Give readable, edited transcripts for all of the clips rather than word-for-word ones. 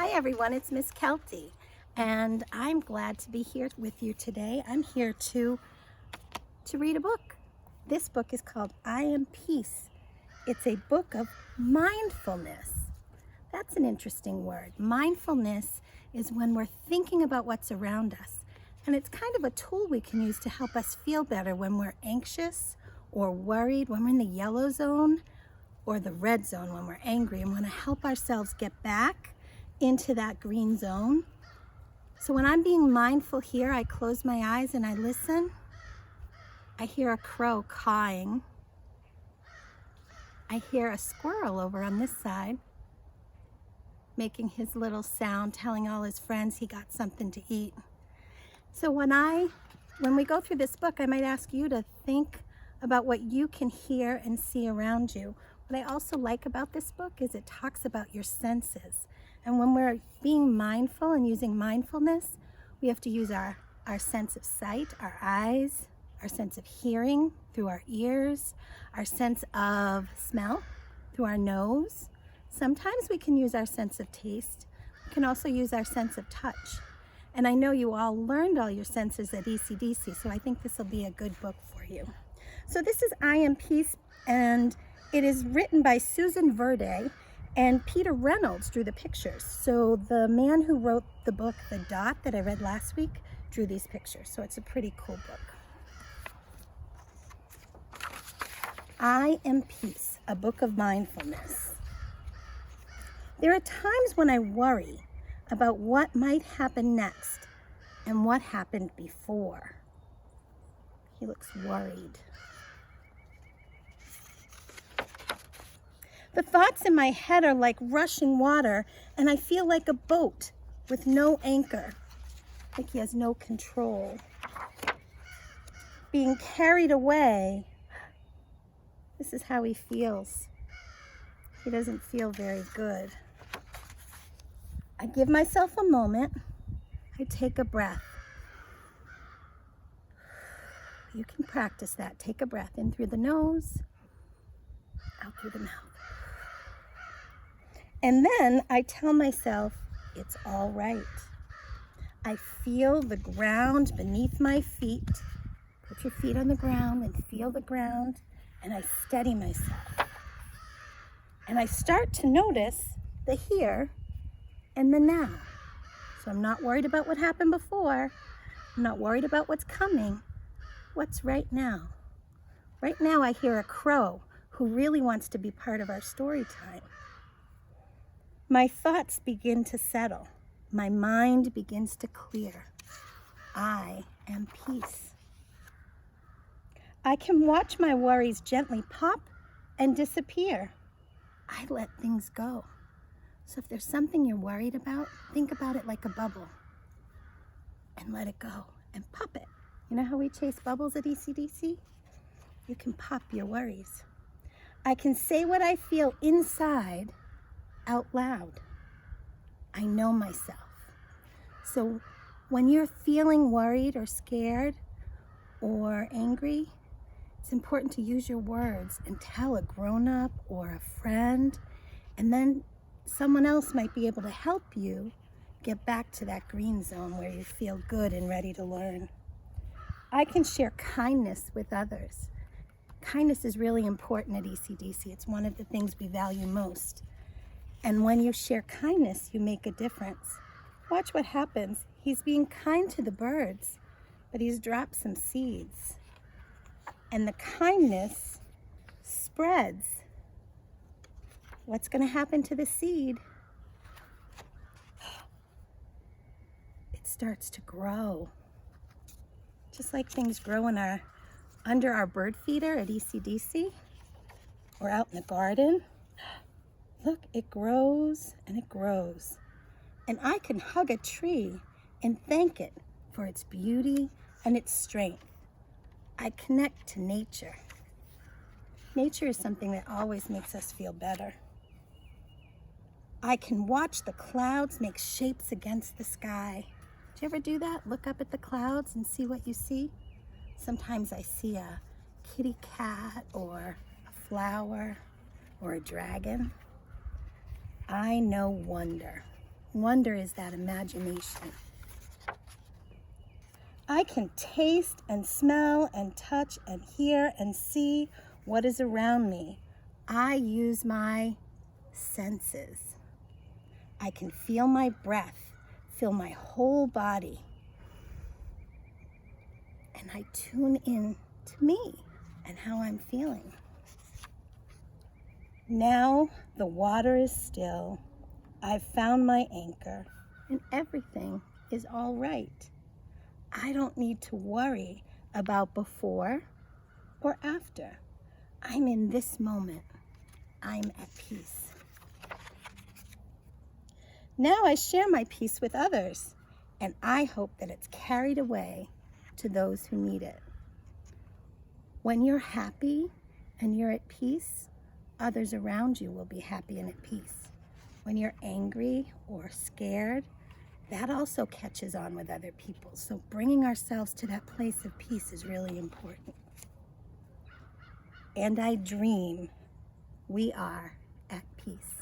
Hi everyone, it's Miss Kelty, and I'm glad to be here with you today. I'm here to read a book. This book is called I Am Peace. It's a book of mindfulness. That's an interesting word. Mindfulness is when we're thinking about what's around us, and it's kind of a tool we can use to help us feel better when we're anxious or worried, when we're in the yellow zone or the red zone, when we're angry and want to help ourselves get back into that green zone. So when I'm being mindful here, I close my eyes and I listen. I hear a crow cawing. I hear a squirrel over on this side making his little sound, telling all his friends he got something to eat. So when we go through this book, I might ask you to think about what you can hear and see around you. What I also like about this book is it talks about your senses. And when we're being mindful and using mindfulness, we have to use our sense of sight, our eyes, our sense of hearing through our ears, our sense of smell through our nose. Sometimes we can use our sense of taste. We can also use our sense of touch. And I know you all learned all your senses at ECDC, so I think this will be a good book for you. So this is I Am Peace, and it is written by Susan Verde, and Peter Reynolds drew the pictures. So the man who wrote the book, The Dot, that I read last week, drew these pictures. So it's a pretty cool book. I Am Peace, a book of mindfulness. There are times when I worry about what might happen next and what happened before. He looks worried. The thoughts in my head are like rushing water, and I feel like a boat with no anchor, like he has no control. Being carried away, this is how he feels. He doesn't feel very good. I give myself a moment. I take a breath. You can practice that. Take a breath in through the nose, out through the mouth. And then I tell myself, it's all right. I feel the ground beneath my feet. Put your feet on the ground and feel the ground, and I steady myself. And I start to notice the here and the now. So I'm not worried about what happened before. I'm not worried about what's coming. What's right now? Right now I hear a crow who really wants to be part of our story time. My thoughts begin to settle. My mind begins to clear. I am peace. I can watch my worries gently pop and disappear. I let things go. So if there's something you're worried about, think about it like a bubble and let it go and pop it. You know how we chase bubbles at ECDC? You can pop your worries. I can say what I feel inside out loud. I know myself. So when you're feeling worried or scared or angry, it's important to use your words and tell a grown-up or a friend, and then someone else might be able to help you get back to that green zone where you feel good and ready to learn. I can share kindness with others. Kindness is really important at ECDC. It's one of the things we value most. And when you share kindness, you make a difference. Watch what happens. He's being kind to the birds, but he's dropped some seeds. And the kindness spreads. What's going to happen to the seed? It starts to grow. Just like things grow under our bird feeder at ECDC or out in the garden. Look, it grows and it grows. And I can hug a tree and thank it for its beauty and its strength. I connect to nature. Nature is something that always makes us feel better. I can watch the clouds make shapes against the sky. Do you ever do that? Look up at the clouds and see what you see? Sometimes I see a kitty cat or a flower or a dragon. I know wonder. Wonder is that imagination. I can taste and smell and touch and hear and see what is around me. I use my senses. I can feel my breath, feel my whole body. And I tune in to me and how I'm feeling. Now the water is still. I've found my anchor and everything is all right. I don't need to worry about before or after. I'm in this moment. I'm at peace. Now I share my peace with others, and I hope that it's carried away to those who need it. When you're happy and you're at peace, others around you will be happy and at peace. When you're angry or scared, that also catches on with other people. So bringing ourselves to that place of peace is really important. And I dream we are at peace.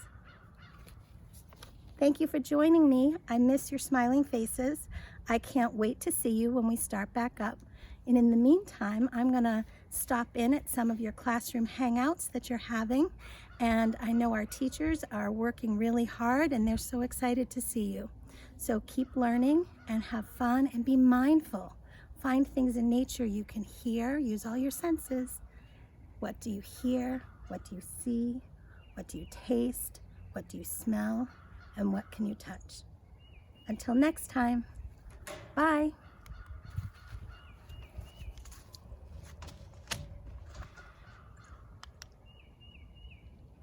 Thank you for joining me. I miss your smiling faces. I can't wait to see you when we start back up. And in the meantime, I'm gonna stop in at some of your classroom hangouts that you're having. And I know our teachers are working really hard and they're so excited to see you. So keep learning and have fun and be mindful. Find things in nature you can hear, use all your senses. What do you hear? What do you see? What do you taste? What do you smell? And what can you touch? Until next time, bye.